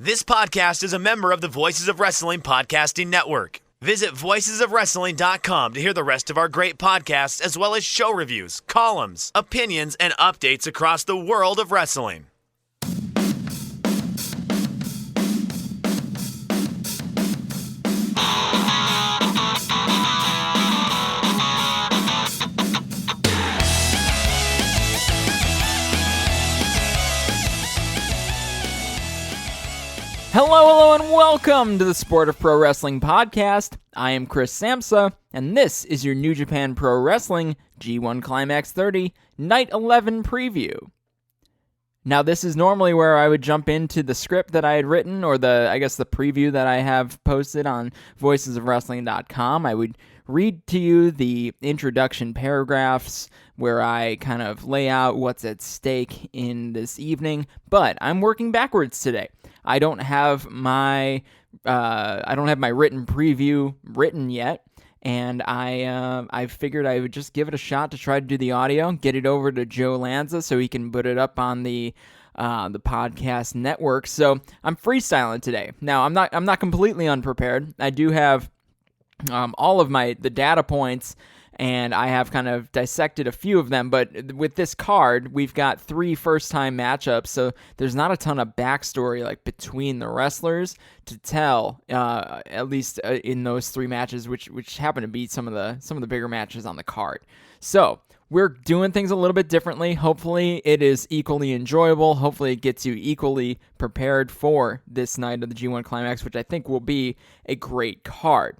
This podcast is a member of the Voices of Wrestling Podcasting Network. Visit voicesofwrestling.com to hear the rest of our great podcasts, as well as show reviews, columns, opinions, and updates across the world of wrestling. Hello, and welcome to the Sport of Pro Wrestling podcast. I am Chris Samsa, and this is your New Japan Pro Wrestling G1 Climax 30 Night 11 preview. Now, this is normally where I would jump into the script that I had written, or the preview that I have posted on voicesofwrestling.com. I would read to you the introduction paragraphs where I kind of lay out what's at stake in this evening, but I'm working backwards today. I don't have my written preview written yet, and I figured I would just give it a shot to try to do the audio, get it over to Joe Lanza so he can put it up on the podcast network. So I'm freestyling today. Now I'm not completely unprepared. I do have all of the data points, and I have kind of dissected a few of them, but with this card, we've got 3 first-time matchups, so there's not a ton of backstory like between the wrestlers to tell, at least in those 3 matches, which happen to be some of the bigger matches on the card. So we're doing things a little bit differently. Hopefully it is equally enjoyable. Hopefully it gets you equally prepared for this night of the G1 Climax, which I think will be a great card.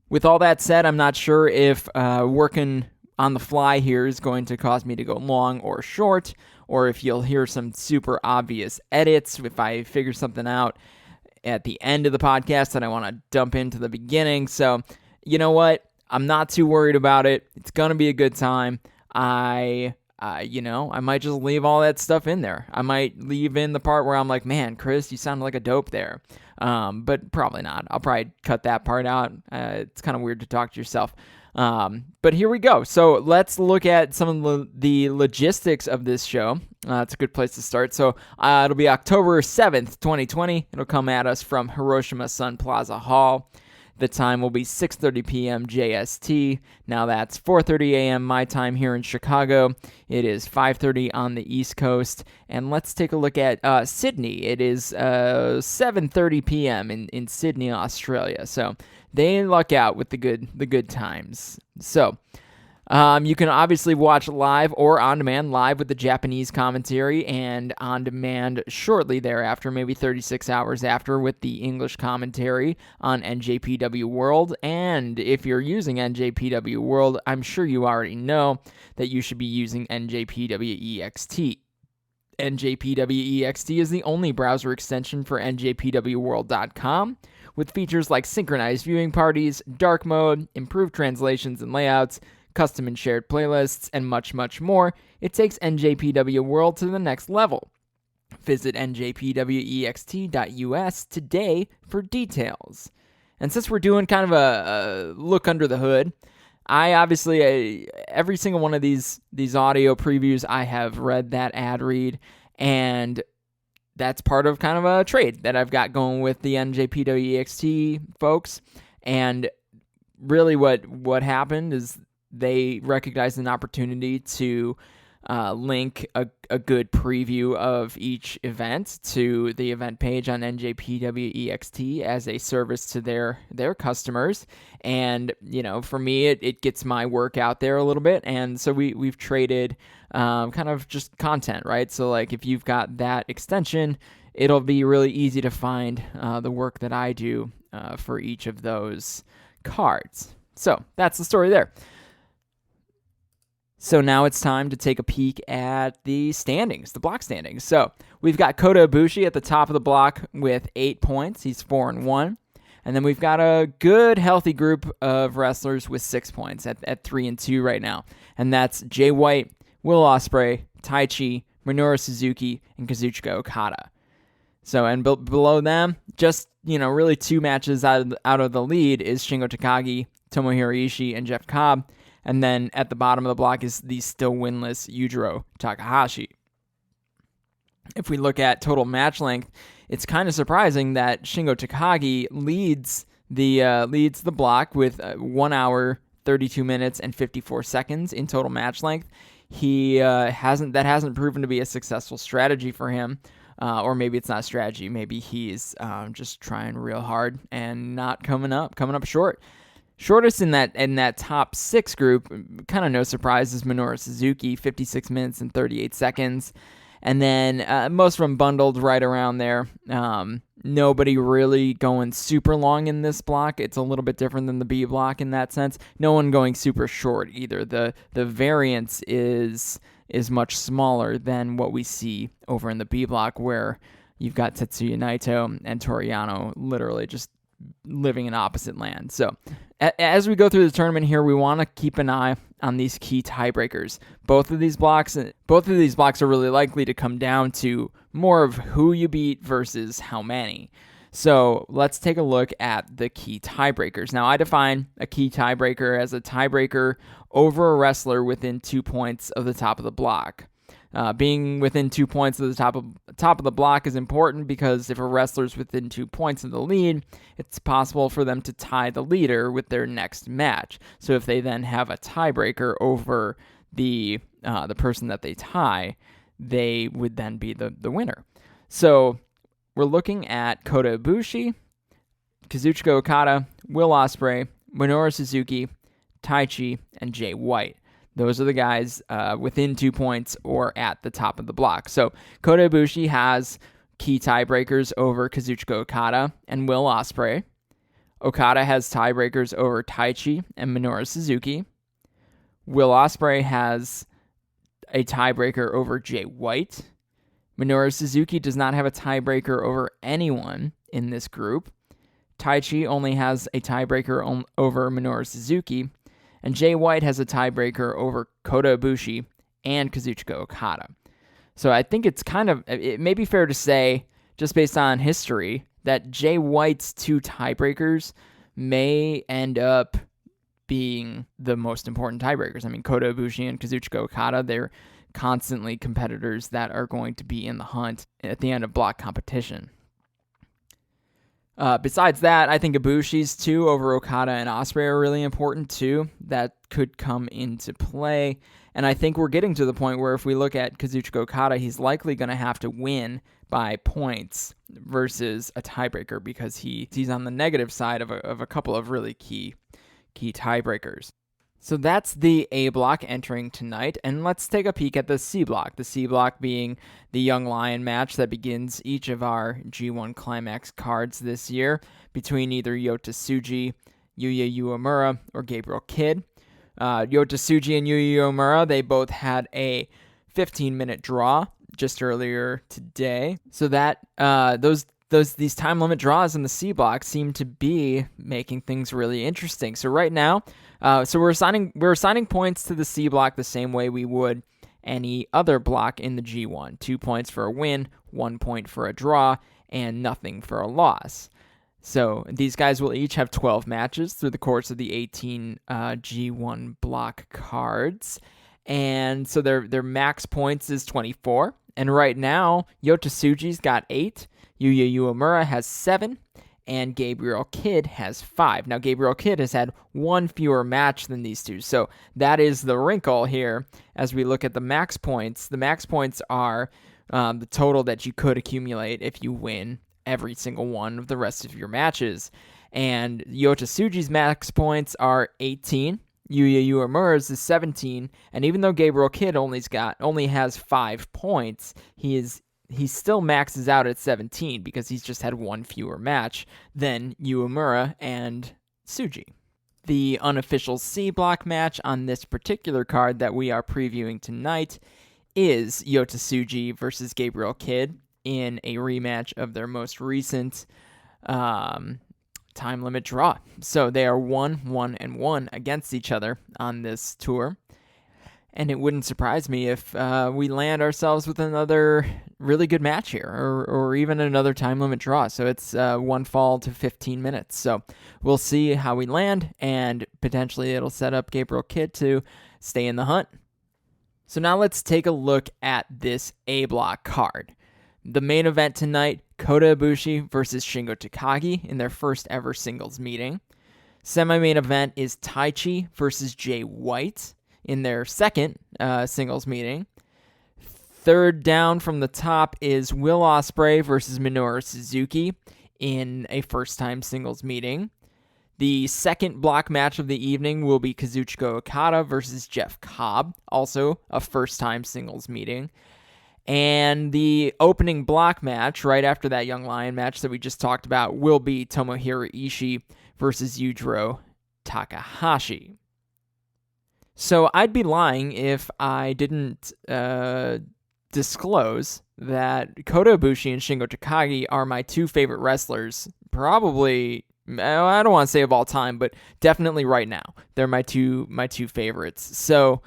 With all that said, I'm not sure if working on the fly here is going to cause me to go long or short, or if you'll hear some super obvious edits, if I figure something out at the end of the podcast that I want to dump into the beginning. So, you know what? I'm not too worried about it. It's going to be a good time. I might just leave all that stuff in there. I might leave in the part where I'm like, man, Chris, you sound like a dope there. But probably not. I'll probably cut that part out. It's kind of weird to talk to yourself. But here we go. So let's look at some of the logistics of this show. It's a good place to start. So it'll be October 7th, 2020. It'll come at us from Hiroshima Sun Plaza Hall. The time will be 6:30 p.m. JST. Now that's 4:30 a.m. my time here in Chicago. It is 5:30 on the East Coast. And let's take a look at Sydney. It is 7:30 p.m. in Sydney, Australia. So they luck out with the good times. So you can obviously watch live or on demand, live with the Japanese commentary, and on demand shortly thereafter, maybe 36 hours after, with the English commentary on NJPW World. And if you're using NJPW World, I'm sure you already know that you should be using NJPW EXT. NJPW EXT is the only browser extension for NJPWWorld.com, with features like synchronized viewing parties, dark mode, improved translations and layouts, custom and shared playlists, and much, much more. It takes NJPW World to the next level. Visit njpwext.us today for details. And since we're doing kind of a look under the hood, I obviously, every single one of these audio previews, I have read that ad read, and that's part of kind of a trade that I've got going with the NJPW EXT folks. And really what happened is they recognized an opportunity to link a good preview of each event to the event page on NJPW EXT as a service to their customers. And, for me, it gets my work out there a little bit. And so we've traded kind of just content, right? So, like, if you've got that extension, it'll be really easy to find the work that I do for each of those cards. So that's the story there. So now it's time to take a peek at the standings, the block standings. So we've got Kota Ibushi at the top of the block with 8 points. He's 4-1. And then we've got a good, healthy group of wrestlers with 6 points at 3-2 right now. And that's Jay White, Will Osprey, Taichi, Manure Suzuki, and Kazuchiko Okada. So, and below them, just, really 2 matches out of the lead is Shingo Takagi, Tomohiro Ishii, and Jeff Cobb. And then at the bottom of the block is the still winless Yujiro Takahashi. if we look at total match length, it's kind of surprising that Shingo Takagi leads the block with 1 hour, 32 minutes, and 54 seconds in total match length. He hasn't proven to be a successful strategy for him, or maybe it's not a strategy. Maybe he's just trying real hard and not coming up short. Shortest in that top 6 group, kind of no surprise, is Manure Suzuki, 56 minutes and 38 seconds. And then most of them bundled right around there. Nobody really going super long in this block. It's a little bit different than the B block in that sense. No one going super short either. The variance is much smaller than what we see over in the B block, where you've got Tetsuya Naito and Toriano literally just living in opposite land. So as we go through the tournament here, we want to keep an eye on these key tiebreakers. Both of these blocks are really likely to come down to more of who you beat versus how many. So let's take a look at the key tiebreakers. Now, I define a key tiebreaker as a tiebreaker over a wrestler within 2 points of the top of the block. Being within 2 points of the top of the block is important because if a wrestler's within 2 points of the lead, it's possible for them to tie the leader with their next match. So if they then have a tiebreaker over the person that they tie, they would then be the winner. So we're looking at Kota Ibushi, Kazuchiko Okada, Will Osprey, Minoru Suzuki, Taichi, and Jay White. Those are the guys within 2 points or at the top of the block. So Kota Ibushi has key tiebreakers over Kazuchika Okada and Will Osprey. Okada has tiebreakers over Taichi and Minoru Suzuki. Will Osprey has a tiebreaker over Jay White. Minoru Suzuki does not have a tiebreaker over anyone in this group. Taichi only has a tiebreaker over Minoru Suzuki. And Jay White has a tiebreaker over Kota Ibushi and Kazuchika Okada. So I think it may be fair to say, just based on history, that Jay White's 2 tiebreakers may end up being the most important tiebreakers. I mean, Kota Ibushi and Kazuchika Okada, they're constantly competitors that are going to be in the hunt at the end of block competition. Besides that, I think Ibushi's 2 over Okada and Osprey are really important too. That could come into play. And I think we're getting to the point where if we look at Kazuchika Okada, he's likely going to have to win by points versus a tiebreaker because he's on the negative side of a couple of really key tiebreakers. So that's the A block entering tonight, and let's take a peek at the C block. The C block being the Young Lion match that begins each of our G1 Climax cards this year between either Yotatsuji, Yuya Uemura, or Gabriel Kidd. Yotatsuji and Yuya Uemura, they both had a 15-minute draw just earlier today. So that these time limit draws in the C block seem to be making things really interesting. So right now, we're assigning points to the C block the same way we would any other block in the G1. 2 points for a win, 1 point for a draw, and nothing for a loss. So these guys will each have 12 matches through the course of the 18 G1 block cards. And so their max points is 24. And right now, Yotatsuji's got 8, Yuya Uemura has 7, and Gabriel Kidd has 5. Now, Gabriel Kidd has had 1 fewer match than these two, so that is the wrinkle here as we look at the max points. The max points are the total that you could accumulate if you win every single one of the rest of your matches. And Yotatsuji's max points are 18. Yuya Uemura's is 17, and even though Gabriel Kidd only has 5 points, he still maxes out at 17 because he's just had 1 fewer match than Uemura and Tsuji. The unofficial C block match on this particular card that we are previewing tonight is Yotatsuji versus Gabriel Kidd in a rematch of their most recent time limit draw. So they are 1-1-1 against each other on this tour. And it wouldn't surprise me if we land ourselves with another really good match here, or even another time limit draw. So it's 1 fall to 15 minutes. So we'll see how we land, and potentially it'll set up Gabriel Kidd to stay in the hunt. So now let's take a look at this A block card. The main event tonight, Kota Ibushi versus Shingo Takagi in their first ever singles meeting. Semi-main event is Taichi versus Jay White in their second singles meeting. Third down from the top is Will Osprey versus Minoru Suzuki in a first-time singles meeting. The second block match of the evening will be Kazuchiko Akata versus Jeff Cobb, also a first-time singles meeting. And the opening block match, right after that Young Lion match that we just talked about, will be Tomohiro Ishii versus Yujiro Takahashi. So I'd be lying if I didn't disclose that Kota Ibushi and Shingo Takagi are my two favorite wrestlers, probably, I don't want to say of all time, but definitely right now. They're my two favorites. So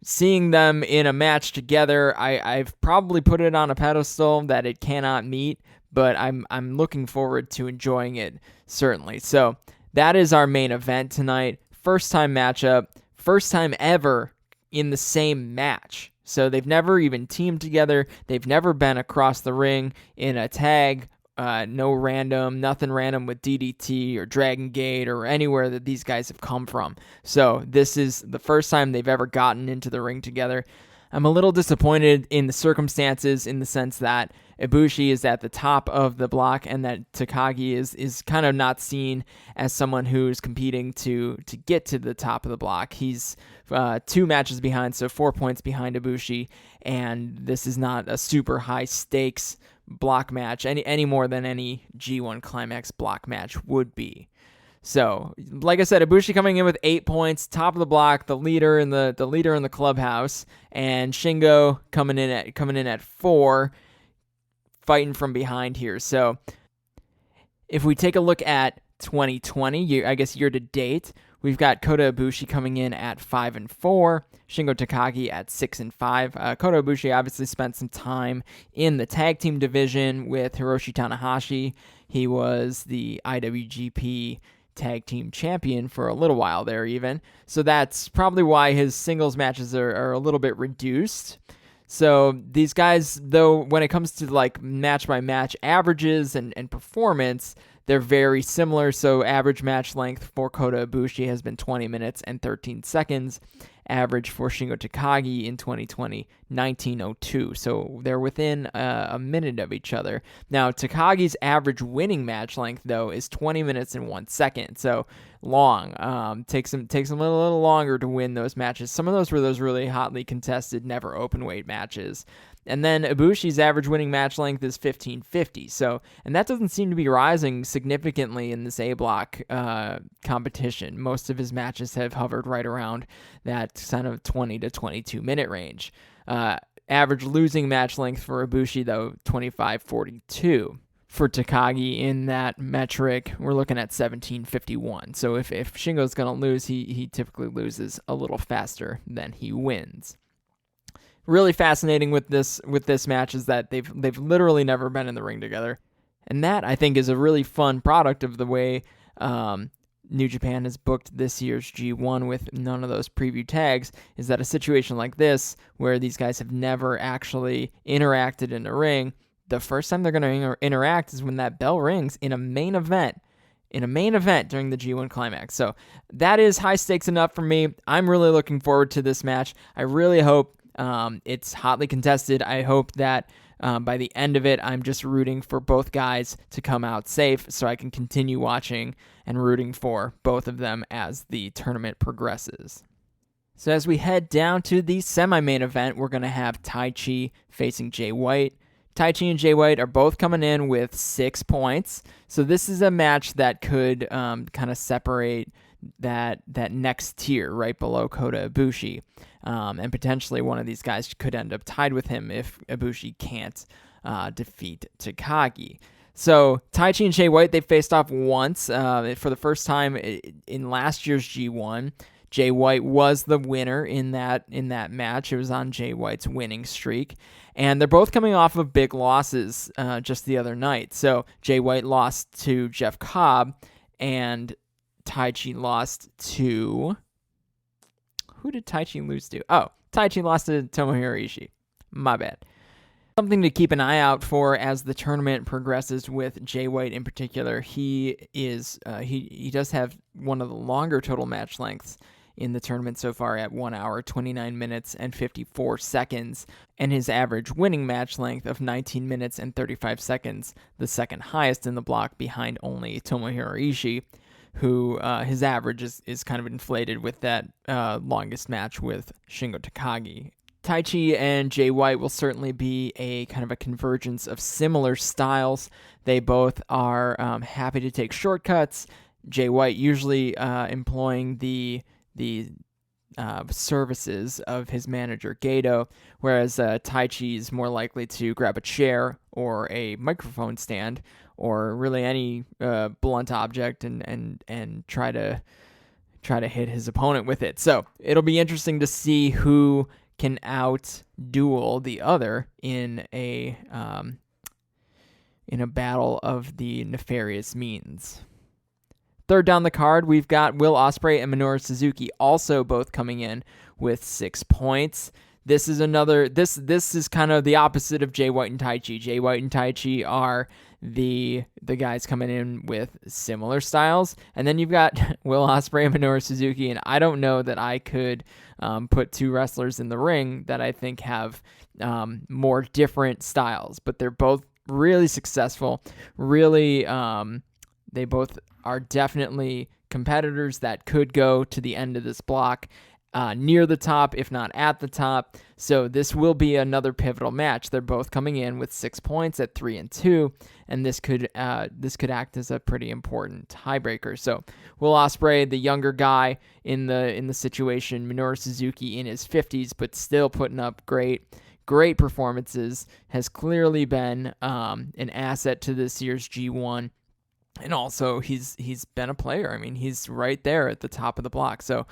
seeing them in a match together, I've probably put it on a pedestal that it cannot meet, but I'm looking forward to enjoying it, certainly. So that is our main event tonight. First time matchup, first time ever in the same match. So they've never even teamed together. They've never been across the ring in a tag. Nothing random with DDT or Dragon Gate or anywhere that these guys have come from. So this is the first time they've ever gotten into the ring together. I'm a little disappointed in the circumstances in the sense that Ibushi is at the top of the block and that Takagi is kind of not seen as someone who's competing to get to the top of the block. He's 2 matches behind, so 4 points behind Ibushi, and this is not a super high stakes block match any more than any G1 Climax block match would be. So, like I said, Ibushi coming in with 8 points, top of the block, the leader in the clubhouse, and Shingo coming in at 4, fighting from behind here. So, if we take a look at 2020, I guess year to date, we've got Kota Ibushi coming in at 5-4, Shingo Takagi at 6-5. Kota Ibushi obviously spent some time in the tag team division with Hiroshi Tanahashi. He was the IWGP tag team champion for a little while there even. So that's probably why his singles matches are a little bit reduced. So these guys, though, when it comes to like match by match averages and performance, they're very similar. So average match length for Kota Ibushi has been 20 minutes and 13 seconds. Average for Shingo Takagi in 2020, 19:02. So they're within a minute of each other. Now, Takagi's average winning match length, though, is 20 minutes and 1 second. So long. Takes him a little longer to win those matches. Some of those were those really hotly contested, never open weight matches. And then Ibushi's average winning match length is 15:50. So, and that doesn't seem to be rising significantly in this A block competition. Most of his matches have hovered right around that kind of 20 to 22 minute range. Average losing match length for Ibushi, though, 25:42. For Takagi in that metric, we're looking at 17:51. So if Shingo's going to lose, he typically loses a little faster than he wins. Really fascinating with this match is that they've literally never been in the ring together, and that I think is a really fun product of the way New Japan has booked this year's G1 with none of those preview tags. Is that a situation like this where these guys have never actually interacted in a ring? The first time they're going to interact is when that bell rings in a main event during the G1 Climax. So that is high stakes enough for me. I'm really looking forward to this match. I really hope it's hotly contested. I hope that by the end of it, I'm just rooting for both guys to come out safe so I can continue watching and rooting for both of them as the tournament progresses. So as we head down to the semi-main event, we're going to have Taichi facing Jay White. Taichi and Jay White are both coming in with 6 points. So this is a match that could kind of separate that next tier right below Kota Ibushi. And potentially one of these guys could end up tied with him if Ibushi can't defeat Takagi. So Taichi and Jay White, they faced off once for the first time in last year's G1. Jay White was the winner in that match. It was on Jay White's winning streak. And they're both coming off of big losses just the other night. So Jay White lost to Jeff Cobb, and Taichi lost to... Who did Taichi lose to? Oh, Taichi lost to Tomohiro Ishii. My bad. Something to keep an eye out for as the tournament progresses with Jay White in particular. He does have one of the longer total match lengths in the tournament so far at 1 hour, 29 minutes, and 54 seconds, and his average winning match length of 19 minutes and 35 seconds, the second highest in the block behind only Tomohiro Ishii, who his average is kind of inflated with that longest match with Shingo Takagi. Taichi and Jay White will certainly be a kind of a convergence of similar styles. They both are happy to take shortcuts. Jay White usually employing the services of his manager Gato, whereas Taichi is more likely to grab a chair or a microphone stand or really any blunt object and try to hit his opponent with it. So it'll be interesting to see who can out-duel the other in a battle of the nefarious means. Third down the card, we've got Will Osprey and Minoru Suzuki also both coming in with 6 points. This is kind of the opposite of Jay White and Taichi. Jay White and Taichi are the guys coming in with similar styles, and then you've got Will Osprey and Minoru Suzuki, and I don't know that I could put two wrestlers in the ring that I think have more different styles, but they're both really successful. Really, they both are definitely competitors that could go to the end of this block, near the top, if not at the top. So this will be another pivotal match. They're both coming in with 6 points at 3 and 2, and this could act as a pretty important tiebreaker. So Will Osprey, the younger guy in the situation, Minoru Suzuki in his 50s, but still putting up great performances, has clearly been an asset to this year's G1. And also, he's been a player. I mean, he's right there at the top of the block. So,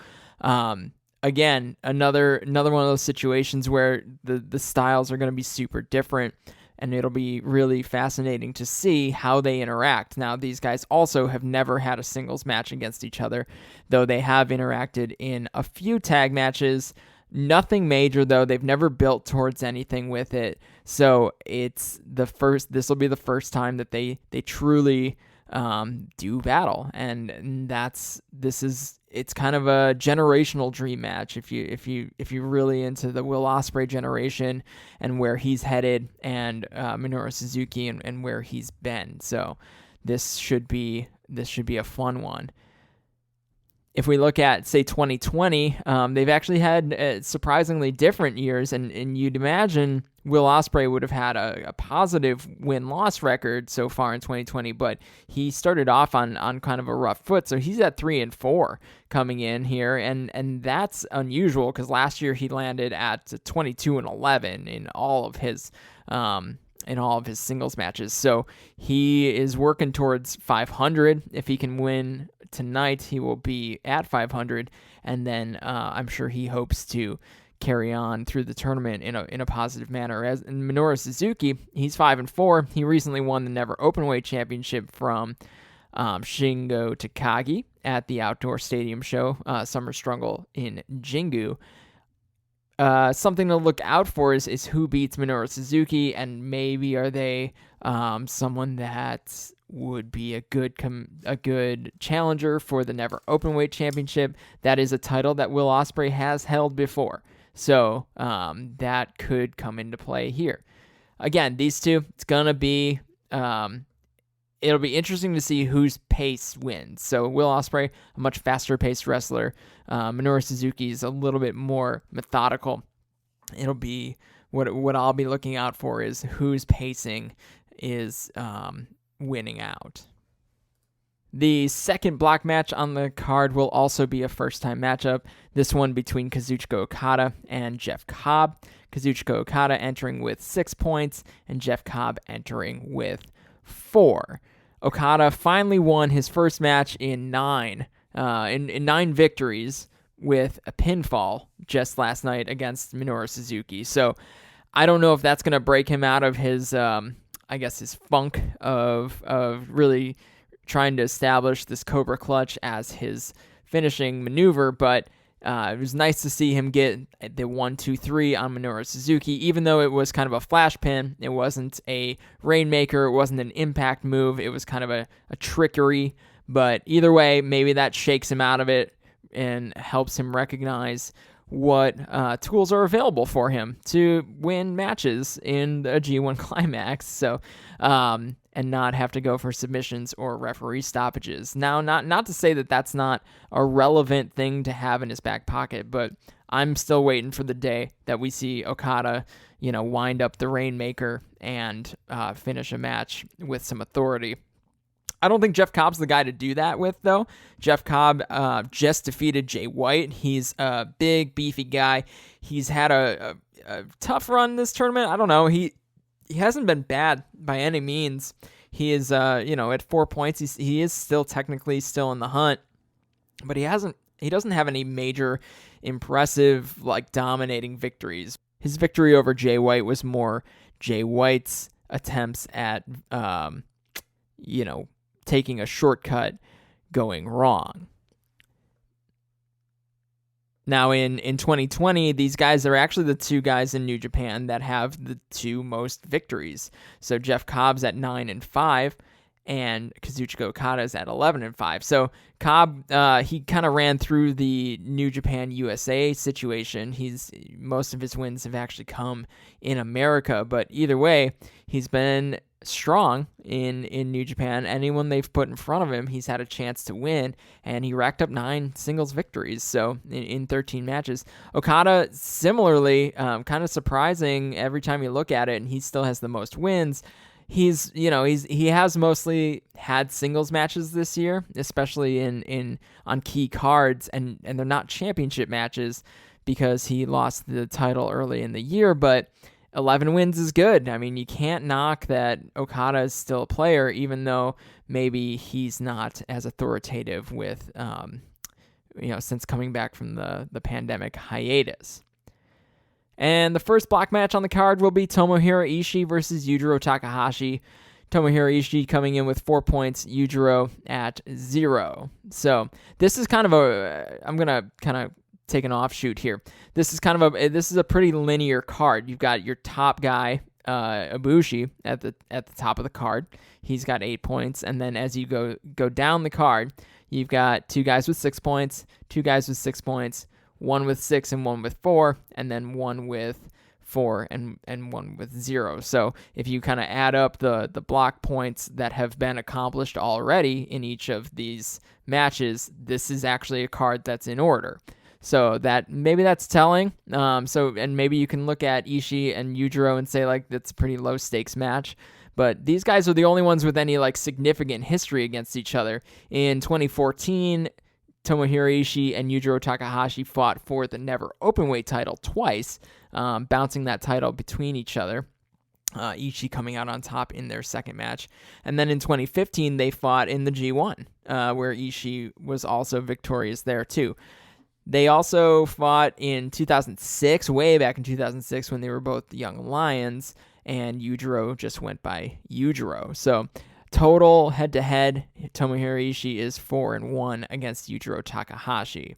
again, another one of those situations where the styles are going to be super different, and it'll be really fascinating to see how they interact. Now, these guys also have never had a singles match against each other, though they have interacted in a few tag matches. Nothing major, though. They've never built towards anything with it. So this will be the first time that they truly do battle, and it's kind of a generational dream match if you're really into the Will Osprey generation and where he's headed, and Minoru Suzuki and where he's been. So this should be a fun one. If we look at, say, 2020, they've actually had surprisingly different years, and you'd imagine Will Osprey would have had a positive win-loss record so far in 2020, but he started off on kind of a rough foot, so he's at 3 and 4 coming in here, and that's unusual because last year he landed at 22 and 11 in all of his singles matches. So he is working towards 500. If he can win tonight, he will be at 500, and then I'm sure he hopes to carry on through the tournament in a positive manner. As in Minoru Suzuki, he's 5 and 4. He recently won the Never Openweight Championship from Shingo Takagi at the outdoor stadium show, Summer Struggle in Jingu. Something to look out for is who beats Minoru Suzuki, and maybe are they someone that would be a good challenger for the Never Openweight Championship. That is a title that Will Osprey has held before, so that could come into play here. Again, these two, it's gonna be it'll be interesting to see whose pace wins. So Will Osprey, a much faster paced wrestler. Minoru Suzuki is a little bit more methodical. It'll be what I'll be looking out for is whose pacing is winning out. The second block match on the card will also be a first-time matchup. This one between Kazuchiko Okada and Jeff Cobb. Kazuchiko Okada entering with 6 points, and Jeff Cobb entering with 4. Okada finally won his first match in 9 victories with a pinfall just last night against Minoru Suzuki. So I don't know if that's going to break him out of his his funk of really trying to establish this Cobra Clutch as his finishing maneuver, but It was nice to see him get the 1-2-3 on Manure Suzuki, even though it was kind of a flash pin. It wasn't a Rainmaker. It wasn't an impact move. It was kind of a trickery. But either way, maybe that shakes him out of it and helps him recognize what tools are available for him to win matches in the G1 Climax. So, and not have to go for submissions or referee stoppages. Now, not to say that that's not a relevant thing to have in his back pocket, but I'm still waiting for the day that we see Okada, wind up the Rainmaker and finish a match with some authority. I don't think Jeff Cobb's the guy to do that with, though. Jeff Cobb just defeated Jay White. He's a big, beefy guy. He's had a tough run this tournament. I don't know. He hasn't been bad by any means. He is, at 4 points. He is still technically still in the hunt, but he doesn't have any major, impressive, dominating victories. His victory over Jay White was more Jay White's attempts at, taking a shortcut going wrong. Now, in 2020, these guys are actually the two guys in New Japan that have the two most victories. So Jeff Cobb's at 9-5, and Kazuchiko Okada is at 11-5. So Cobb, he kind of ran through the New Japan USA situation. Most of his wins have actually come in America, but either way, he's been strong in New Japan. Anyone they've put in front of him, he's had a chance to win, and he racked up 9 singles victories, so in 13 matches. Okada, similarly, kind of surprising every time you look at it, and he still has the most wins. He has mostly had singles matches this year, especially on key cards, and they're not championship matches because he lost the title early in the year, but 11 wins is good. I mean, you can't knock that Okada is still a player, even though maybe he's not as authoritative with, since coming back from the pandemic hiatus. And the first block match on the card will be Tomohiro Ishii versus Yujiro Takahashi. Tomohiro Ishii coming in with 4 points, Yujiro at 0. So this is kind of I'm going to kind of take an offshoot here. This is a pretty linear card. You've got your top guy, Ibushi, at the top of the card. He's got 8 points, and then as you go down the card, you've got 2 guys with 6 points, 2 guys with 6 points, 1 with 6 and 1 with 4, and then 1 with 4 and 1 with 0. So if you kind of add up the block points that have been accomplished already in each of these matches, this is actually a card that's in order. So that's telling. And maybe you can look at Ishii and Yujiro and say that's a pretty low stakes match. But these guys are the only ones with any significant history against each other. In 2014, Tomohiro Ishii and Yujiro Takahashi fought for the Never Openweight title twice, bouncing that title between each other. Ishii coming out on top in their second match. And then in 2015, they fought in the G1, where Ishii was also victorious there too. They also fought in 2006, way back in 2006, when they were both young lions, and Yujiro just went by Yujiro. So total head-to-head, Tomohiro Ishii is 4-1 against Yujiro Takahashi.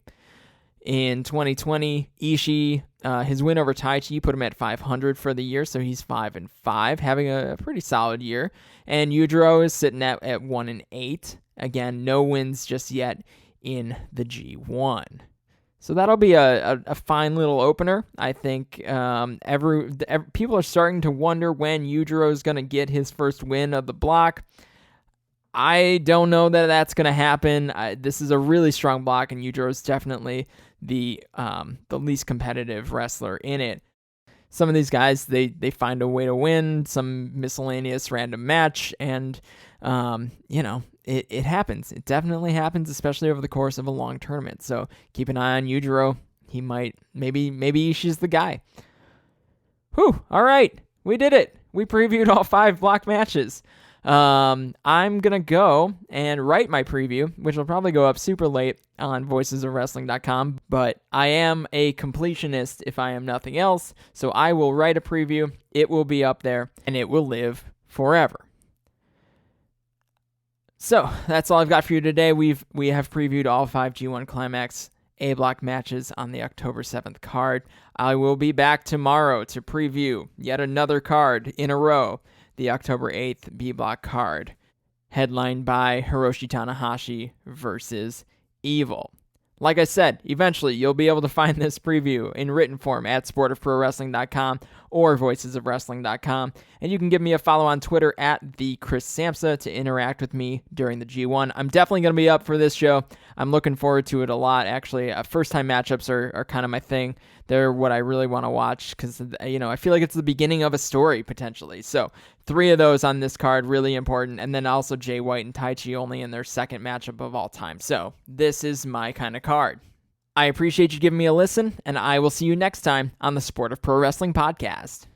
In 2020, Ishii, his win over Taichi put him at 500 for the year, so he's 5-5, having a pretty solid year. And Yujiro is sitting at 1-8. Again, no wins just yet in the G1. So that'll be a fine little opener. I think people are starting to wonder when Yujiro is going to get his first win of the block. I don't know that that's going to happen. This is a really strong block, and Yujiro is definitely the least competitive wrestler in it. Some of these guys, they find a way to win, some miscellaneous random match, and it happens. It definitely happens, especially over the course of a long tournament. So keep an eye on Yujiro. He might, maybe she's the guy. Whew, all right, we did it. We previewed all 5 block matches. I'm going to go and write my preview, which will probably go up super late on voicesofwrestling.com, but I am a completionist if I am nothing else, so I will write a preview, it will be up there, and it will live forever. So, that's all I've got for you today. We have previewed all 5 G1 Climax A block matches on the October 7th card. I will be back tomorrow to preview yet another card in a row, the October 8th B block card, headlined by Hiroshi Tanahashi versus Evil. Like I said, eventually you'll be able to find this preview in written form at sportofprowrestling.com or voicesofwrestling.com. And you can give me a follow on Twitter at @TheChrisSamsa to interact with me during the G1. I'm definitely going to be up for this show. I'm looking forward to it a lot. Actually, first-time matchups are kind of my thing. They're what I really want to watch because, I feel like it's the beginning of a story potentially. So 3 of those on this card, really important. And then also Jay White and Taichi only in their second matchup of all time. So this is my kind of card. I appreciate you giving me a listen, and I will see you next time on the Sport of Pro Wrestling podcast.